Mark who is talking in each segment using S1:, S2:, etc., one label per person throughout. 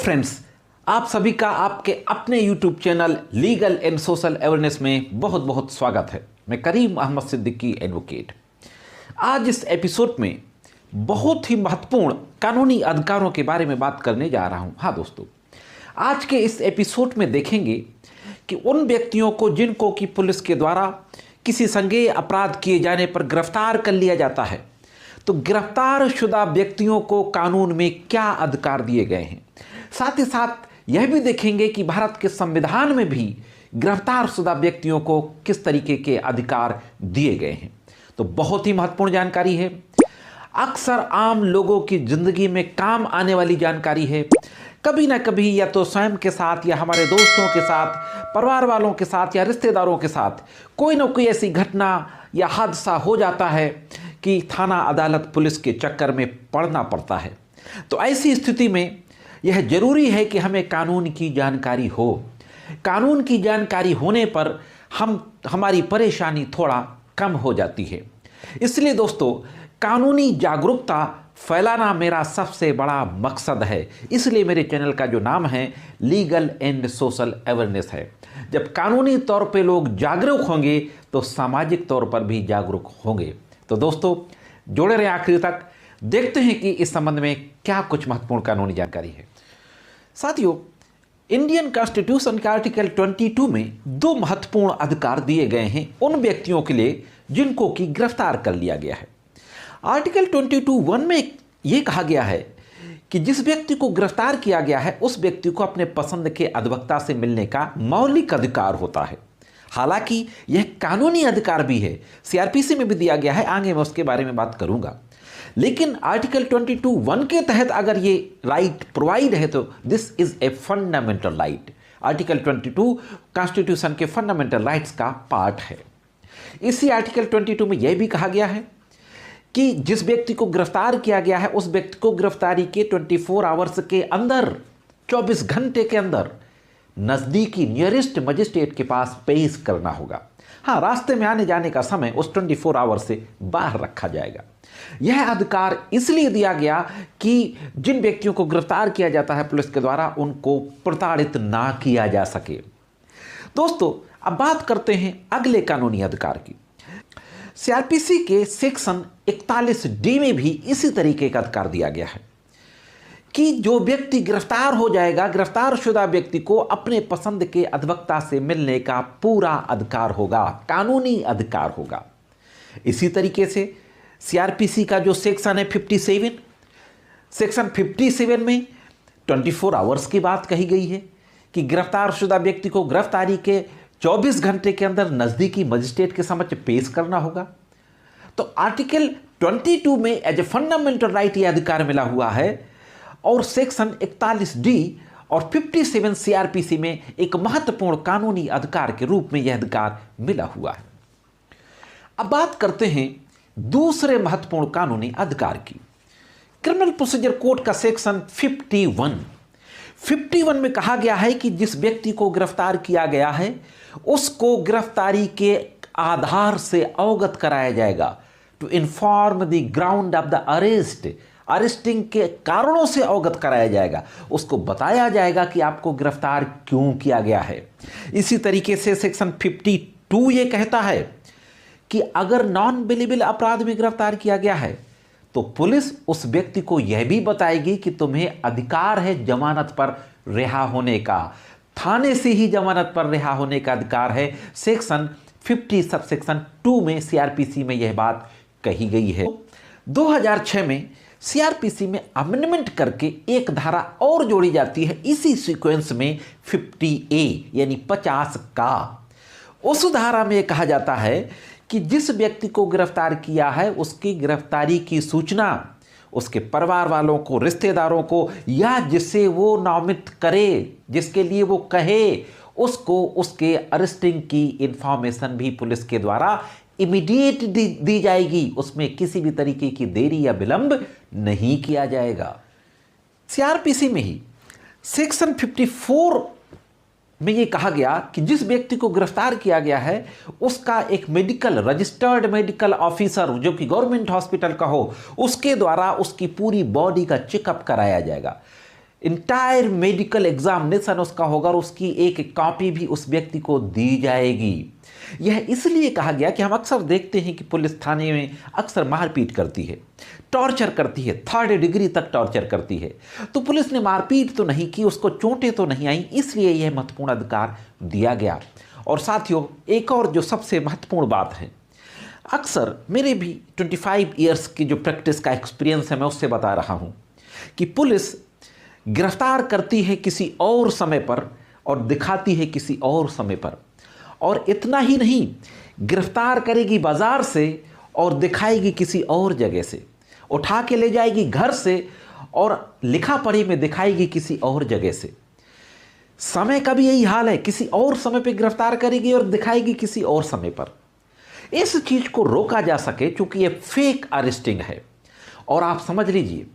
S1: Friends, आप सभी का आपके अपने YouTube channel legal and social awareness में बहुत बहुत स्वागत है। मैं करीम अहमद सिद्दीकी एडवोकेट। आज इस एपिसोड में बहुत ही महत्वपूर्ण कानूनी अधिकारों के बारे में बात करने जा रहा हूं। हाँ दोस्तों, आज के इस एपिसोड में देखेंगे कि उन व्यक्तियों को जिनको कि पुलिस के द्वारा किसी संज्ञेय अपराध किए जाने पर गिरफ्तार कर लिया जाता है, तो गिरफ्तार शुदा व्यक्तियों को कानून में क्या अधिकार दिए गए हैं। साथ ही साथ यह भी देखेंगे कि भारत के संविधान में भी गिरफ्तार शुदा व्यक्तियों को किस तरीके के अधिकार दिए गए हैं। तो बहुत ही महत्वपूर्ण जानकारी है, अक्सर आम लोगों की जिंदगी में काम आने वाली जानकारी है। कभी ना कभी या तो स्वयं के साथ या हमारे दोस्तों के साथ, परिवार वालों के साथ या रिश्तेदारों के साथ कोई ना कोई ऐसी घटना या हादसा हो जाता है कि थाना, अदालत, पुलिस के चक्कर में पड़ना पड़ता है। तो ऐसी स्थिति में यह जरूरी है कि हमें कानून की जानकारी हो। कानून की जानकारी होने पर हमारी परेशानी थोड़ा कम हो जाती है। इसलिए दोस्तों, कानूनी जागरूकता फैलाना मेरा सबसे बड़ा मकसद है। इसलिए मेरे चैनल का जो नाम है लीगल एंड सोशल अवेयरनेस है। जब कानूनी तौर पे लोग जागरूक होंगे तो सामाजिक तौर पर भी जागरूक होंगे। तो दोस्तों, जुड़े रहे आखिर तक, देखते हैं कि इस संबंध में क्या कुछ महत्वपूर्ण कानूनी जानकारी है। साथियों, इंडियन कॉन्स्टिट्यूशन के आर्टिकल 22 में दो महत्वपूर्ण अधिकार दिए गए हैं उन व्यक्तियों के लिए जिनको कि गिरफ्तार कर लिया गया है। आर्टिकल 22(1) में यह कहा गया है कि जिस व्यक्ति को गिरफ्तार किया गया है उस व्यक्ति को अपने पसंद के अधिवक्ता से मिलने का मौलिक अधिकार होता है। हालांकि यह कानूनी अधिकार भी है, सीआरपीसी में भी दिया गया है, आगे मैं उसके बारे में बात करूंगा। लेकिन आर्टिकल 22(1) के तहत अगर ये राइट प्रोवाइड है तो this is a fundamental right. Article 22 constitution के फंडामेंटल राइट्स का पार्ट है। इसी आर्टिकल 22 में यह भी कहा गया है कि जिस व्यक्ति को गिरफ्तार किया गया है उस व्यक्ति को गिरफ्तारी के 24 आवर्स के अंदर, 24 घंटे के अंदर नजदीकी नियरेस्ट मजिस्ट्रेट के पास पेश करना होगा। हाँ, रास्ते में आने जाने का समय उस 24 आवर से बाहर रखा जाएगा। यह अधिकार इसलिए दिया गया कि जिन व्यक्तियों को गिरफ्तार किया जाता है पुलिस के द्वारा, उनको प्रताड़ित ना किया जा सके। दोस्तों, अब बात करते हैं अगले कानूनी अधिकार की। सीआरपीसी के सेक्शन 41D में भी इसी तरीके का अधिकार दिया गया है कि जो व्यक्ति गिरफ्तार हो जाएगा, गिरफ्तार शुदा व्यक्ति को अपने पसंद के अधिवक्ता से मिलने का पूरा अधिकार होगा, कानूनी अधिकार होगा। इसी तरीके से सीआरपीसी का जो सेक्शन है 57, सेक्शन 57 में 24 आवर्स की बात कही गई है कि गिरफ्तार शुदा व्यक्ति को गिरफ्तारी के 24 घंटे के अंदर नजदीकी मजिस्ट्रेट के समक्ष पेश करना होगा। तो आर्टिकल 22 में एज ए फंडामेंटल राइट यह अधिकार मिला हुआ है और सेक्शन 41D और 57 सीआरपीसी में एक महत्वपूर्ण कानूनी अधिकार के रूप में यह अधिकार मिला हुआ है। अब बात करते हैं दूसरे महत्वपूर्ण कानूनी अधिकार की। क्रिमिनल प्रोसीजर कोड का सेक्शन 51 में कहा गया है कि जिस व्यक्ति को गिरफ्तार किया गया है उसको गिरफ्तारी के आधार से अवगत कराया जाएगा। To inform the ground of the arrest, arresting के कारणों से अवगत कराया जाएगा। उसको बताया जाएगा कि आपको गिरफ्तार क्यों किया गया है। इसी तरीके से सेक्शन 52 ये कहता है कि अगर नॉन बेलेबल अपराध में गिरफ्तार किया गया है तो पुलिस उस व्यक्ति को यह भी बताएगी कि तुम्हें अधिकार है जमानत पर रिहा होने का, थाने से ही जमानत पर रिहा होने का अधिकार है। सेक्शन 50 सबसेक्शन 2 में सीआरपीसी में यह बात कही गई है। 2006 में सीआरपीसी में अमेंडमेंट करके एक धारा और जोड़ी जाती है इसी सीक्वेंस में 50A यानी 50 का। उस धारा में कहा जाता है कि जिस व्यक्ति को गिरफ्तार किया है उसकी गिरफ्तारी की सूचना उसके परिवार वालों को, रिश्तेदारों को, या जिसे वो नामित करे, जिसके लिए वो कहे, उसको उसके अरेस्टिंग की इंफॉर्मेशन भी पुलिस के द्वारा इमीडिएट दी जाएगी। उसमें किसी भी तरीके की देरी या विलंब नहीं किया जाएगा। सीआरपीसी में ही सेक्शन 54 में ये कहा गया कि जिस व्यक्ति को गिरफ्तार किया गया है उसका एक मेडिकल, रजिस्टर्ड मेडिकल ऑफिसर जो कि गवर्नमेंट हॉस्पिटल का हो, उसके द्वारा उसकी पूरी बॉडी का चेकअप कराया जाएगा। इंटायर मेडिकल एग्जामिनेशन उसका होगा और उसकी एक कॉपी भी उस व्यक्ति को दी जाएगी। यह इसलिए कहा गया कि हम अक्सर देखते हैं कि पुलिस थाने में अक्सर मारपीट करती है, टॉर्चर करती है, 3rd डिग्री तक टॉर्चर करती है। तो पुलिस ने मारपीट तो नहीं की, उसको चोटें तो नहीं आई, इसलिए यह महत्वपूर्ण अधिकार दिया गया। और साथियों, एक और जो सबसे महत्वपूर्ण बात है, अक्सर मेरे भी 25 ईयर्स की जो प्रैक्टिस का एक्सपीरियंस है मैं उससे बता रहा हूँ कि पुलिस गिरफ्तार करती है किसी और समय पर और दिखाती है किसी और समय पर। और इतना ही नहीं, गिरफ्तार करेगी बाजार से और दिखाएगी किसी और जगह से, उठा के ले जाएगी घर से और लिखा पढ़ी में दिखाएगी किसी और जगह से। समय का भी यही हाल है, किसी और समय पे गिरफ्तार करेगी और दिखाएगी किसी और समय पर। इस चीज को रोका जा सके, क्योंकि ये फेक अरेस्टिंग है। और आप समझ लीजिए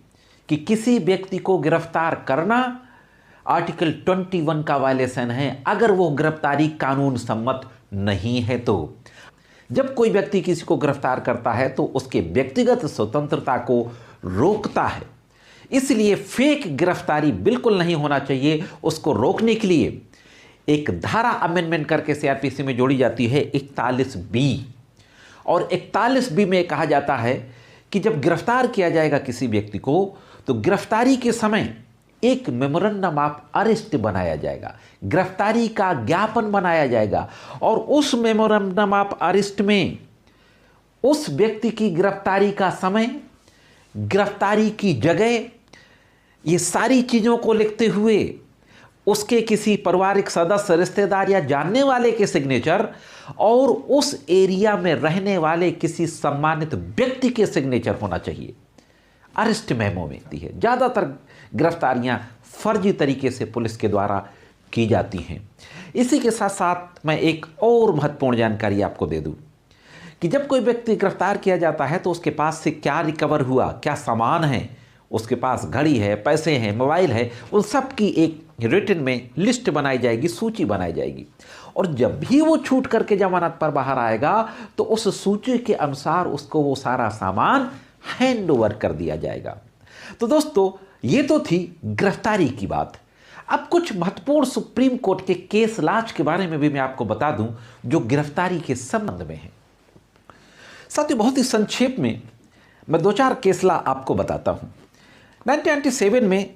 S1: कि किसी व्यक्ति को गिरफ्तार करना आर्टिकल 21 का वायलेशन है, अगर वो गिरफ्तारी कानून सम्मत नहीं है। तो जब कोई व्यक्ति किसी को गिरफ्तार करता है तो उसके व्यक्तिगत स्वतंत्रता को रोकता है, इसलिए फेक गिरफ्तारी बिल्कुल नहीं होना चाहिए। उसको रोकने के लिए एक धारा अमेंडमेंट करके सीआरपीसी में जोड़ी जाती है 41B, और 41B में कहा जाता है कि जब गिरफ्तार किया जाएगा किसी व्यक्ति को तो गिरफ्तारी के समय एक मेमोरेंडम ऑफ अरेस्ट बनाया जाएगा, गिरफ्तारी का ज्ञापन बनाया जाएगा, और उस मेमोरेंडम ऑफ अरेस्ट में उस व्यक्ति की गिरफ्तारी का समय, गिरफ्तारी की जगह, ये सारी चीज़ों को लिखते हुए उसके किसी पारिवारिक सदस्य, रिश्तेदार या जानने वाले के सिग्नेचर और उस एरिया में रहने वाले किसी सम्मानित व्यक्ति के सिग्नेचर होना चाहिए। अरेस्ट मेमो मिलती है। ज़्यादातर गिरफ्तारियां फर्जी तरीके से पुलिस के द्वारा की जाती हैं। इसी के साथ साथ मैं एक और महत्वपूर्ण जानकारी आपको दे दूं कि जब कोई व्यक्ति गिरफ्तार किया जाता है तो उसके पास से क्या रिकवर हुआ, क्या सामान है, उसके पास घड़ी है, पैसे हैं, मोबाइल है, उन सब की एक रिटन में लिस्ट बनाई जाएगी, सूची बनाई जाएगी। और जब भी वो छूट करके जमानत पर बाहर आएगा तो उस सूची के अनुसार उसको वो सारा सामान हैंड ओवर कर दिया जाएगा। तो दोस्तों, ये तो थी गिरफ्तारी की बात। अब कुछ महत्वपूर्ण सुप्रीम कोर्ट के केस लाज के बारे में भी मैं आपको बता दूं जो गिरफ्तारी के संबंध में है। साथियों, बहुत ही संक्षेप में मैं 2-4 केस ला आपको बताता हूं। 1997 में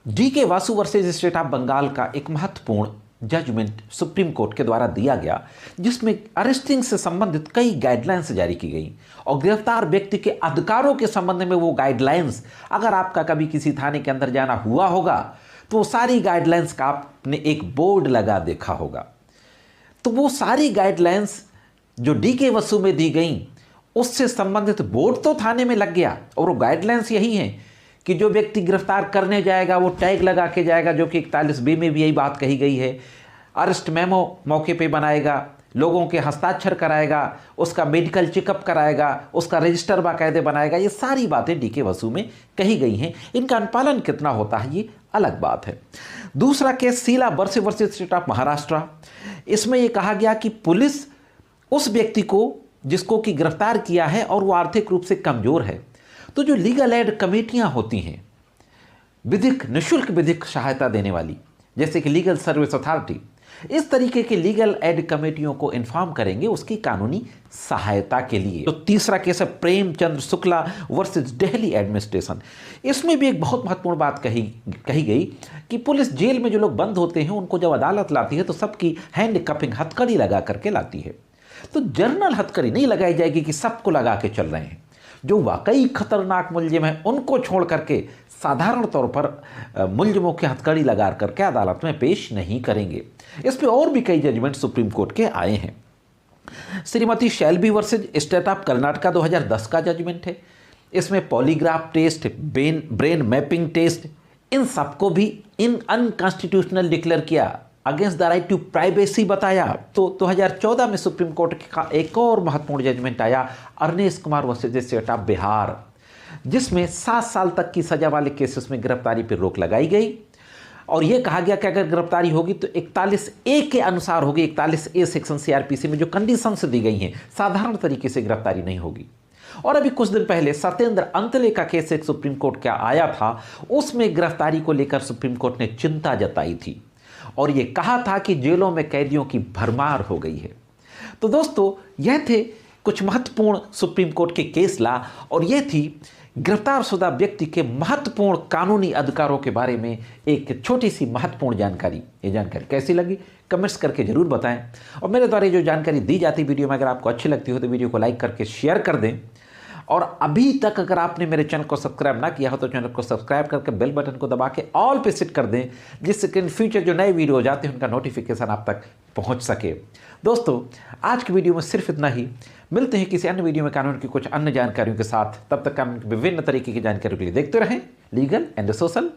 S1: DK Vasu versus state of Bengal का एक महत्वपूर्ण जजमेंट सुप्रीम कोर्ट के द्वारा दिया गया, जिसमें अरेस्टिंग से संबंधित कई गाइडलाइंस जारी की गई और गिरफ्तार व्यक्ति के अधिकारों के संबंध में वो गाइडलाइंस, अगर आपका कभी किसी थाने के अंदर जाना हुआ होगा तो वो सारी गाइडलाइंस का आपने एक बोर्ड लगा देखा होगा। तो वो सारी गाइडलाइंस जो DK वासु में दी गई उससे संबंधित बोर्ड तो थाने में लग गया, और वो गाइडलाइंस यही है कि जो व्यक्ति गिरफ्तार करने जाएगा वो टैग लगा के जाएगा, जो कि 41B में भी यही बात कही गई है। अरेस्ट मेमो मौके पे बनाएगा, लोगों के हस्ताक्षर कराएगा, उसका मेडिकल चेकअप कराएगा, उसका रजिस्टर बाकायदे बनाएगा। ये सारी बातें DK वासु में कही गई हैं। इनका अनुपालन कितना होता है ये अलग बात है। दूसरा केस शीला बरसे वर्सेज स्टेट ऑफ महाराष्ट्र। इसमें यह कहा गया कि पुलिस उस व्यक्ति को जिसको कि गिरफ्तार किया है और वो आर्थिक रूप से कमजोर है, तो जो लीगल एड कमेटियां होती हैं, निःशुल्क विधिक सहायता देने वाली, जैसे कि लीगल सर्विस अथॉरिटी, इस तरीके की लीगल एड कमेटियों को इन्फॉर्म करेंगे उसकी कानूनी सहायता के लिए। तो तीसरा केस है प्रेमचंद्र शुक्ला वर्सेस दिल्ली एडमिनिस्ट्रेशन। इसमें भी एक बहुत महत्वपूर्ण बात कही गई कि पुलिस जेल में जो लोग बंद होते हैं उनको जब अदालत लाती है तो सबकी हैंड कपिंग, हथकड़ी लगा करके लाती है। तो जर्नल हथकड़ी नहीं लगाई जाएगी कि सबको लगा के चल रहे हैं। जो वाकई खतरनाक मुलजिम है उनको छोड़ करके साधारण तौर पर मुलजिमों की हथकड़ी लगा करके अदालत में पेश नहीं करेंगे। इस पे और भी कई जजमेंट सुप्रीम कोर्ट के आए हैं। Shrimati Selvi versus state of Karnataka 2010 का जजमेंट है। इसमें polygraph test, brain mapping test, इन सबको भी अनकॉन्स्टिट्यूशनल डिक्लेयर किया, against the right to privacy बताया। तो 2014 में सुप्रीम कोर्ट का एक और महत्वपूर्ण जजमेंट आया, Arnesh Kumar versus state of Bihar, जिसमें 7 साल तक की सजा वाले केसेस में गिरफ्तारी पर रोक लगाई गई और यह कहा गया कि अगर गिरफ्तारी होगी तो 41A के अनुसार होगी। 41A सेक्शन CRPC में जो कंडीशंस दी गई हैं, साधारण तरीके से गिरफ्तारी नहीं होगी। और अभी कुछ दिन पहले सत्येंद्र अंतले का केस एक सुप्रीम कोर्ट का आया था, उसमें गिरफ्तारी को लेकर सुप्रीम कोर्ट ने चिंता जताई थी और ये कहा था कि जेलों में कैदियों की भरमार हो गई है। तो दोस्तों, यह थे कुछ महत्वपूर्ण सुप्रीम कोर्ट के केस ला और यह थी गिरफ्तारशुदा व्यक्ति के महत्वपूर्ण कानूनी अधिकारों के बारे में एक छोटी सी महत्वपूर्ण जानकारी। ये जानकारी कैसी लगी कमेंट्स करके जरूर बताएं और मेरे द्वारा जो जानकारी दी जाती वीडियो में अगर आपको अच्छी लगती हो तो वीडियो को लाइक करके शेयर कर दें। और अभी तक अगर आपने मेरे चैनल को सब्सक्राइब ना किया हो तो चैनल को सब्सक्राइब करके बेल बटन को दबा के ऑल पे सेट कर दें, जिससे कि इन फ्यूचर जो नए वीडियो जाते हैं उनका नोटिफिकेशन आप तक पहुंच सके। दोस्तों, आज की वीडियो में सिर्फ इतना ही। मिलते हैं किसी अन्य वीडियो में कानून की कुछ अन्य जानकारियों के साथ। तब तक कानून की विभिन्न तरीके की जानकारियों के लिए देखते रहें लीगल एंड सोशल